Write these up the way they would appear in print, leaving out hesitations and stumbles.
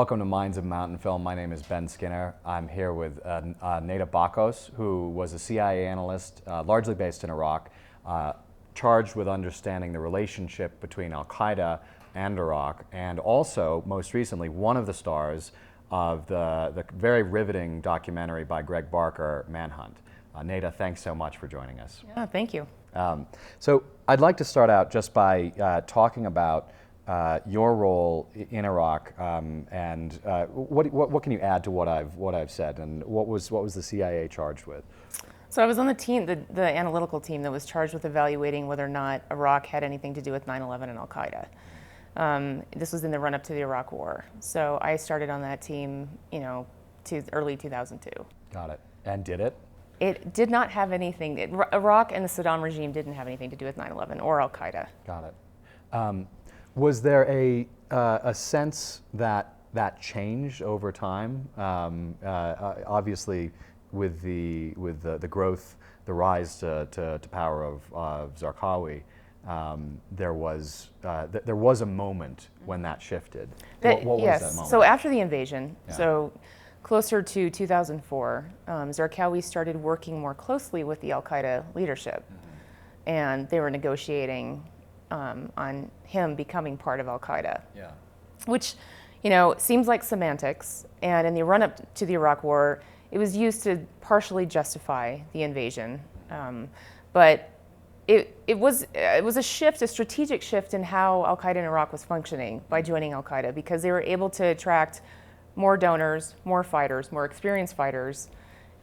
Welcome to Minds of Mountain Film. My name is Ben Skinner. I'm here with Neda Bakos, who was a CIA analyst, largely based in Iraq, charged with understanding the relationship between Al-Qaeda and Iraq, and also, most recently, one of the stars of the very riveting documentary by Greg Barker, Manhunt. Neda, thanks so much for joining us. Yeah, thank you. So I'd like to start out just by talking about your role in Iraq, and what can you add to what I've said, and what was the CIA charged with? So I was on the team, the analytical team that was charged with evaluating whether or not Iraq had anything to do with 9/11 and Al-Qaeda. This was in the run-up to the Iraq War. So I started on that team, to early 2002. Got it. And did it? It did not have anything. Iraq and the Saddam regime didn't have anything to do with 9/11 or Al-Qaeda. Got it. Was there a sense that changed over time? Obviously, with the growth, the rise to power of Zarqawi, there was a moment when that shifted. What was that moment? So after the invasion, Yeah. so closer to 2004, Zarqawi started working more closely with the Al-Qaeda leadership, and they were negotiating on him becoming part of Al-Qaeda. Yeah. Which, seems like semantics. And in the run-up to the Iraq War, it was used to partially justify the invasion. But it was a shift, a strategic shift in how Al-Qaeda in Iraq was functioning by joining Al-Qaeda, because they were able to attract more donors, more fighters, more experienced fighters,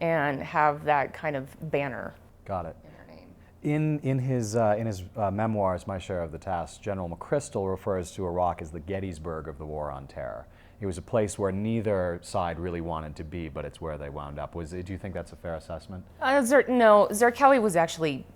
and have that kind of banner. Got it. In their name. In his memoirs, My Share of the Task, General McChrystal refers to Iraq as the Gettysburg of the War on Terror. It was a place where neither side really wanted to be, but it's where they wound up. Do you think that's a fair assessment? No, Zarqawi was actually,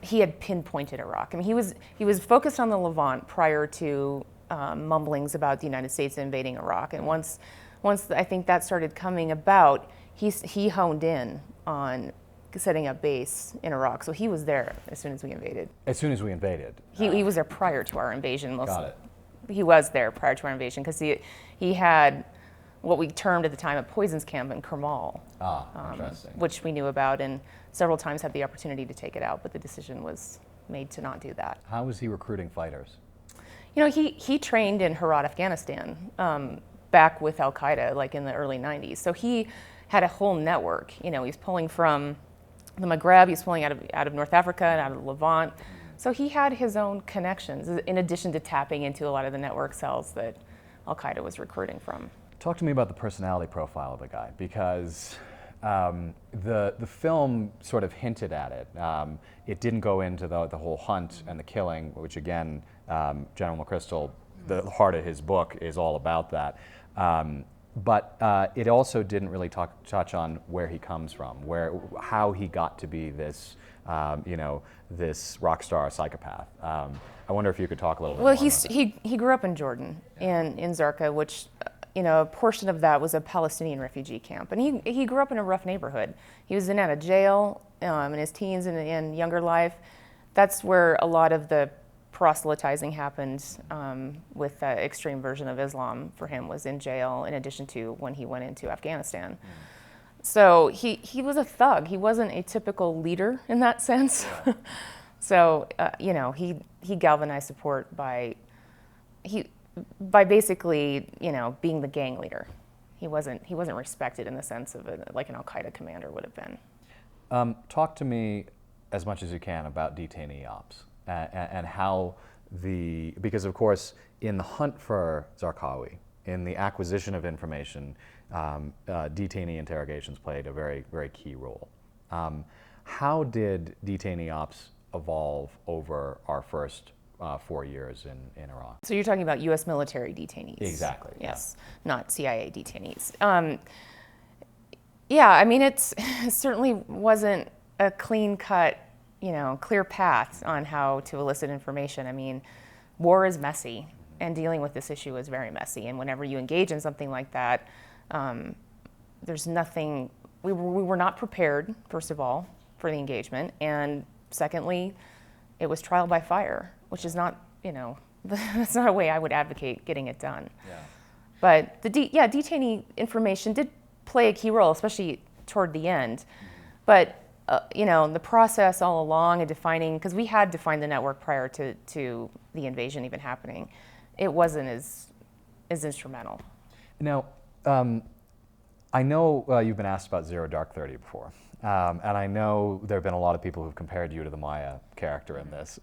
he had pinpointed Iraq. I mean, he was focused on the Levant prior to mumblings about the United States invading Iraq. And once I think that started coming about, he honed in on setting up base in Iraq. So he was there as soon as we invaded. As soon as we invaded? He was there prior to our invasion. Got it. He was there prior to our invasion because he had what we termed at the time a poisons camp in Kermal. Interesting. Which we knew about, and several times had the opportunity to take it out, but the decision was made to not do that. How was he recruiting fighters? He trained in Herat, Afghanistan, back with Al-Qaeda, like in the early 90s. So he had a whole network. He's pulling from the Maghreb, he's pulling out of North Africa and out of the Levant. So he had his own connections, in addition to tapping into a lot of the network cells that Al-Qaeda was recruiting from. Talk to me about the personality profile of the guy, because the film sort of hinted at it. It didn't go into the whole hunt and the killing, which again, General McChrystal, the heart of his book is all about that. But it also didn't really touch on where he comes from, how he got to be this, this rock star psychopath. I wonder if you could talk a little bit more about that. He grew up in Jordan, in Zarqa, which, a portion of that was a Palestinian refugee camp. And he grew up in a rough neighborhood. He was in and out of jail in his teens and younger life. That's where a lot of the proselytizing happened with the extreme version of Islam for him, was in jail, in addition to when he went into Afghanistan. So he was a thug. He wasn't a typical leader in that sense. Yeah. So he galvanized support by basically being the gang leader. He wasn't respected in the sense of like an Al-Qaeda commander would have been. Talk to me as much as you can about detainee ops. And how because of course in the hunt for Zarqawi, in the acquisition of information, detainee interrogations played a very, very key role. How did detainee ops evolve over our first 4 years in Iraq? So you're talking about U.S. military detainees? Exactly. Yes, yeah. Not CIA detainees. It certainly wasn't a clean-cut, clear path on how to elicit information. I mean, war is messy, and dealing with this issue is very messy. And whenever you engage in something like that, there's nothing. We were not prepared, first of all, for the engagement, and secondly, it was trial by fire, which is not, that's not a way I would advocate getting it done. Yeah. But detainee information did play a key role, especially toward the end. But the process all along and defining, because we had defined the network prior to the invasion even happening, it wasn't as instrumental. Now, I know you've been asked about Zero Dark 30 before, and I know there have been a lot of people who've compared you to the Maya character in this.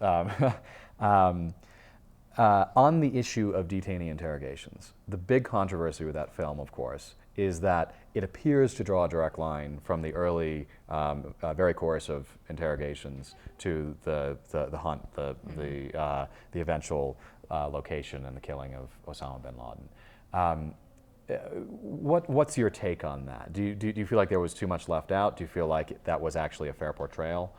On the issue of detainee interrogations, the big controversy with that film, of course, is that it appears to draw a direct line from the early, very coercive interrogations to the hunt, the eventual location and the killing of Osama bin Laden. What's your take on that? Do you feel like there was too much left out? Do you feel like that was actually a fair portrayal?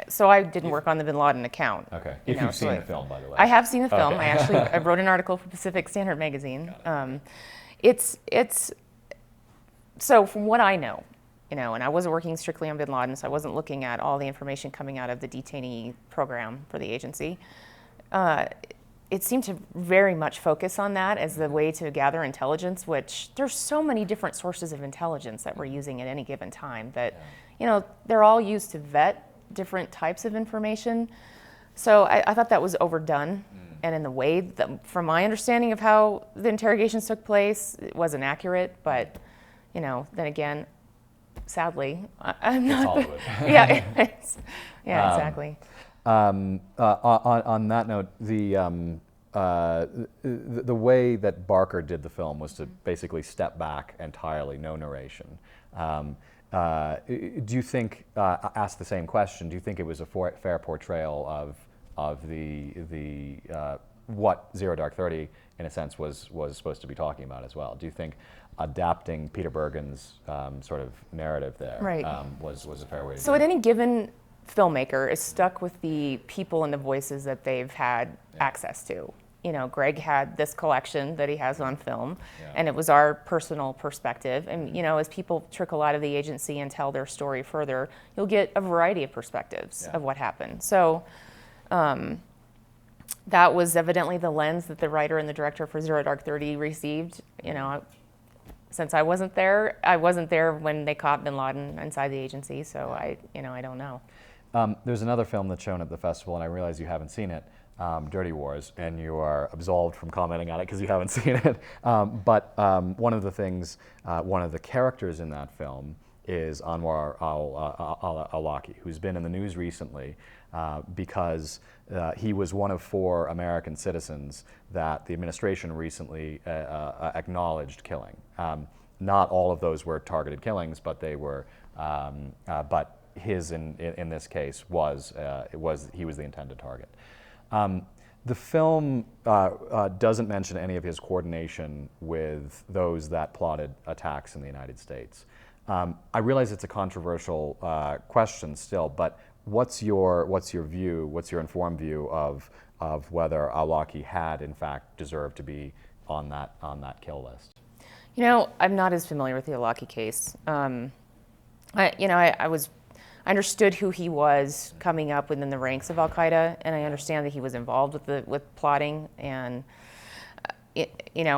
So I didn't work on the Bin Laden account. Okay, if you've seen the film, by the way. I have seen the film. Okay. I wrote an article for Pacific Standard magazine. So from what I know, and I wasn't working strictly on Bin Laden, so I wasn't looking at all the information coming out of the detainee program for the agency. It seemed to very much focus on that as the way to gather intelligence, which there's so many different sources of intelligence that we're using at any given time that, they're all used to vet different types of information. So I thought that was overdone. And in the way that, from my understanding of how the interrogations took place, it wasn't accurate. But, then again, sadly, I'm not. Hollywood. Yeah, exactly. On that note, the way that Barker did the film was to basically step back entirely, no narration. Do you think, ask the same question, do you think it was a fair portrayal of the what Zero Dark 30, in a sense, was supposed to be talking about as well? Do you think adapting Peter Bergen's sort of narrative there was a fair way to do it? So at any given filmmaker is stuck with the people and the voices that they've had access to. Greg had this collection that he has on film, and it was our personal perspective. And, as people trickle out of the agency and tell their story further, you'll get a variety of perspectives of what happened. So that was evidently the lens that the writer and the director for Zero Dark 30 received. Since I wasn't there when they caught bin Laden inside the agency, so I don't know. There's another film that's shown at the festival, and I realize you haven't seen it, Dirty Wars, and you are absolved from commenting on it because you haven't seen it. But one of the characters in that film is Anwar al-Awlaki, who's been in the news recently because he was one of 4 American citizens that the administration recently acknowledged killing. Not all of those were targeted killings, but they were. But his in this case was he was the intended target. The film doesn't mention any of his coordination with those that plotted attacks in the United States. I realize it's a controversial question still, but what's your view? What's your informed view of whether al-Awlaki had in fact deserved to be on that kill list? I'm not as familiar with the al-Awlaki case. I understood who he was coming up within the ranks of Al-Qaeda, and I understand that he was involved with plotting. And if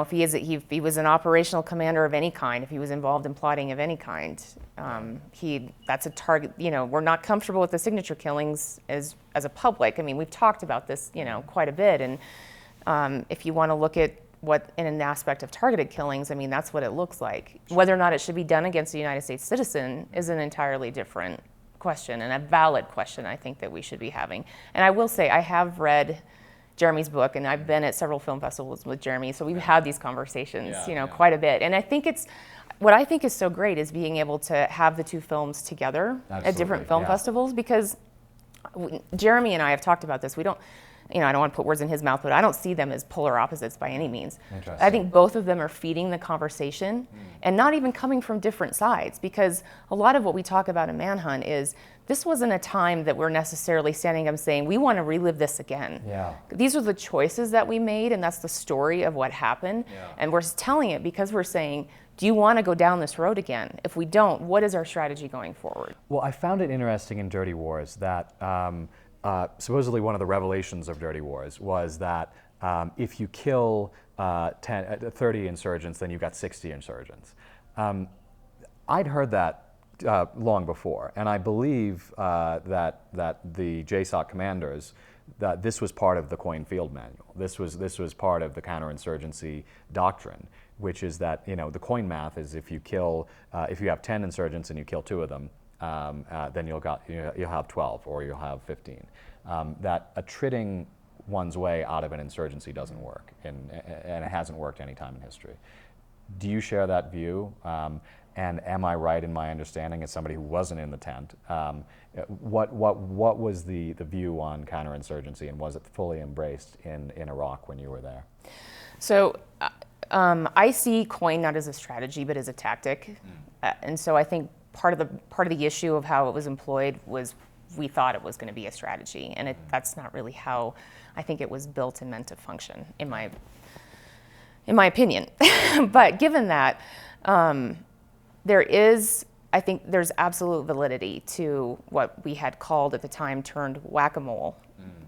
he was an operational commander of any kind, if he was involved in plotting of any kind, that's a target. We're not comfortable with the signature killings as a public. I mean, we've talked about this, quite a bit. And if you want to look at what in an aspect of targeted killings, I mean, that's what it looks like. Whether or not it should be done against a United States citizen is an entirely different question, and a valid question I think that we should be having. And I will say I have read Jeremy's book, and I've been at several film festivals with Jeremy, so we've had these conversations, quite a bit. And I think what I think is so great is being able to have the two films together at different film festivals, because Jeremy and I have talked about this. We don't, I don't want to put words in his mouth, but I don't see them as polar opposites by any means. I think both of them are feeding the conversation and not even coming from different sides, because a lot of what we talk about in Manhunt is this wasn't a time that we're necessarily standing up saying, we want to relive this again. These are the choices that we made, and that's the story of what happened. And we're telling it because we're saying, do you want to go down this road again? If we don't, what is our strategy going forward? Well, I found it interesting in Dirty Wars that supposedly one of the revelations of Dirty Wars was that If you kill 30 insurgents, then you've got 60 insurgents. I'd heard that long before, and I believe that the JSOC commanders, that this was part of the Coin Field Manual. This was part of the counterinsurgency doctrine, which is that the coin math is if you have 10 insurgents and you kill 2 of them, then you'll have 12 or you'll have 15. That attriting one's way out of an insurgency doesn't work, and it hasn't worked any time in history. Do you share that view? And am I right in my understanding, as somebody who wasn't in the tent? What was the view on counterinsurgency, and was it fully embraced in Iraq when you were there? So I see coin not as a strategy, but as a tactic. And so I think part of the issue of how it was employed was we thought it was going to be a strategy, and that's not really how I think it was built and meant to function, in my opinion. But given that, I think there's absolute validity to what we had called at the time termed whack-a-mole,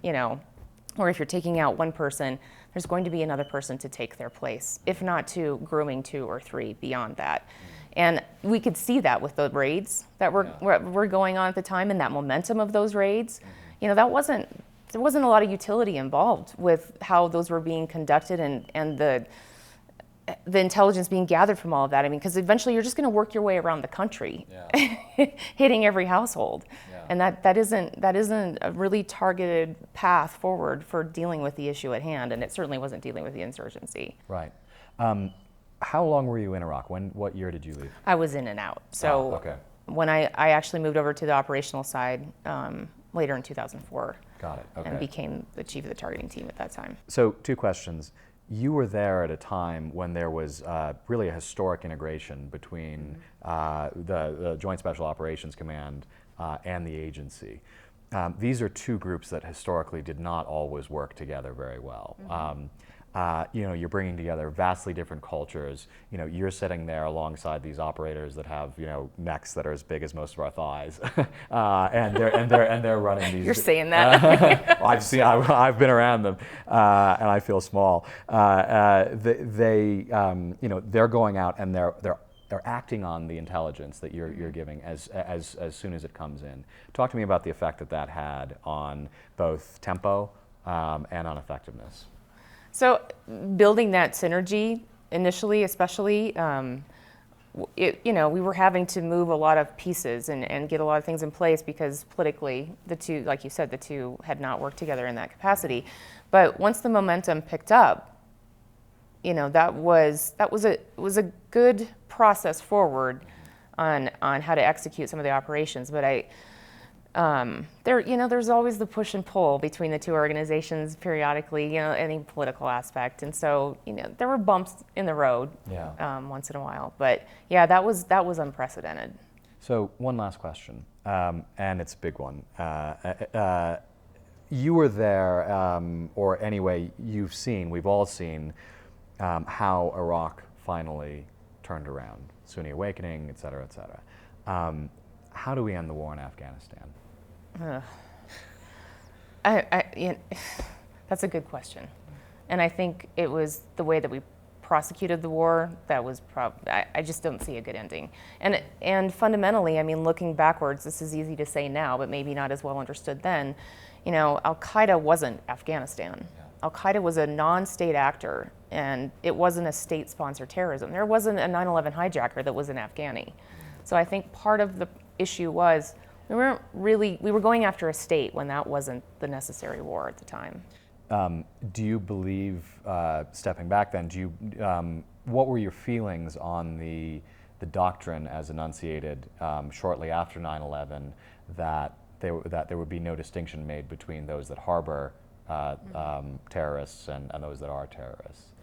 where if you're taking out one person, there's going to be another person to take their place, if not 2, grooming 2 or 3 beyond that. And we could see that with the raids that were going on at the time, and that momentum of those raids. There wasn't a lot of utility involved with how those were being conducted and the intelligence being gathered from all of that. I mean, because eventually you're just going to work your way around the country, hitting every household, and that isn't a really targeted path forward for dealing with the issue at hand, and it certainly wasn't dealing with the insurgency. Right. How long were you in Iraq? What year did you leave? I was in and out. So when I actually moved over to the operational side later in 2004. Got it. Okay. And became the chief of the targeting team at that time. So 2 questions. You were there at a time when there was really a historic integration between the Joint Special Operations Command and the agency. These are 2 groups that historically did not always work together very well. You're bringing together vastly different cultures. You're sitting there alongside these operators that have, necks that are as big as most of our thighs, and they're running these. You're saying that. I've been around them, and I feel small. They're going out and they're acting on the intelligence that you're giving as soon as it comes in. Talk to me about the effect that had on both tempo and on effectiveness. So building that synergy initially, especially, we were having to move a lot of pieces and get a lot of things in place because politically, the 2, like you said, the 2 had not worked together in that capacity. But once the momentum picked up, that was a good process forward on how to execute some of the operations. But there's always the push and pull between the 2 organizations periodically, any political aspect. And so, there were bumps in the road once in a while. But that was unprecedented. So one last question, and it's a big one. You were there, or anyway, we've all seen how Iraq finally turned around, Sunni awakening, et cetera, et cetera. How do we end the war in Afghanistan? That's a good question, and I think it was the way that we prosecuted the war that was I just don't see a good ending. And fundamentally, I mean, looking backwards, this is easy to say now, but maybe not as well understood then. Al-Qaeda wasn't Afghanistan. Al-Qaeda was a non-state actor, and it wasn't a state-sponsored terrorism. There wasn't a 9/11 hijacker that was an Afghani. So I think part of the issue was we were going after a state when that wasn't the necessary war at the time. Do you believe, stepping back then, what were your feelings on the doctrine as enunciated shortly after 9/11 that there would be no distinction made between those that harbor terrorists and those that are terrorists?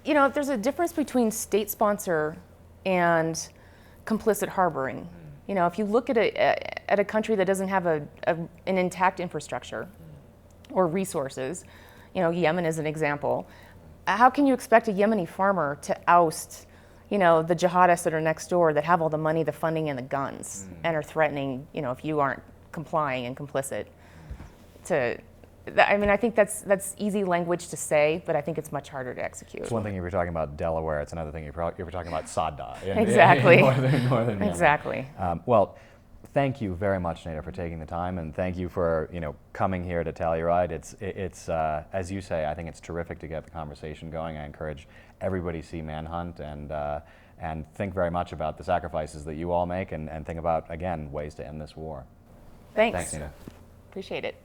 There's a difference between state sponsor and complicit harboring. If you look at a country that doesn't have an intact infrastructure or resources, Yemen is an example. How can you expect a Yemeni farmer to oust, the jihadists that are next door that have all the money, the funding, and the guns, and are threatening, if you aren't complying and complicit, to I mean, I think that's easy language to say, but I think it's much harder to execute. It's one thing if you're talking about Delaware, it's another thing if you're talking about Sadda. Exactly. Northern Myanmar. Exactly. Well, thank you very much, Nada, for taking the time, and thank you for coming here to Telluride. It's as you say, I think it's terrific to get the conversation going. I encourage everybody to see Manhunt and think very much about the sacrifices that you all make, and think about, again, ways to end this war. Thanks. Thanks, Nada. Appreciate it.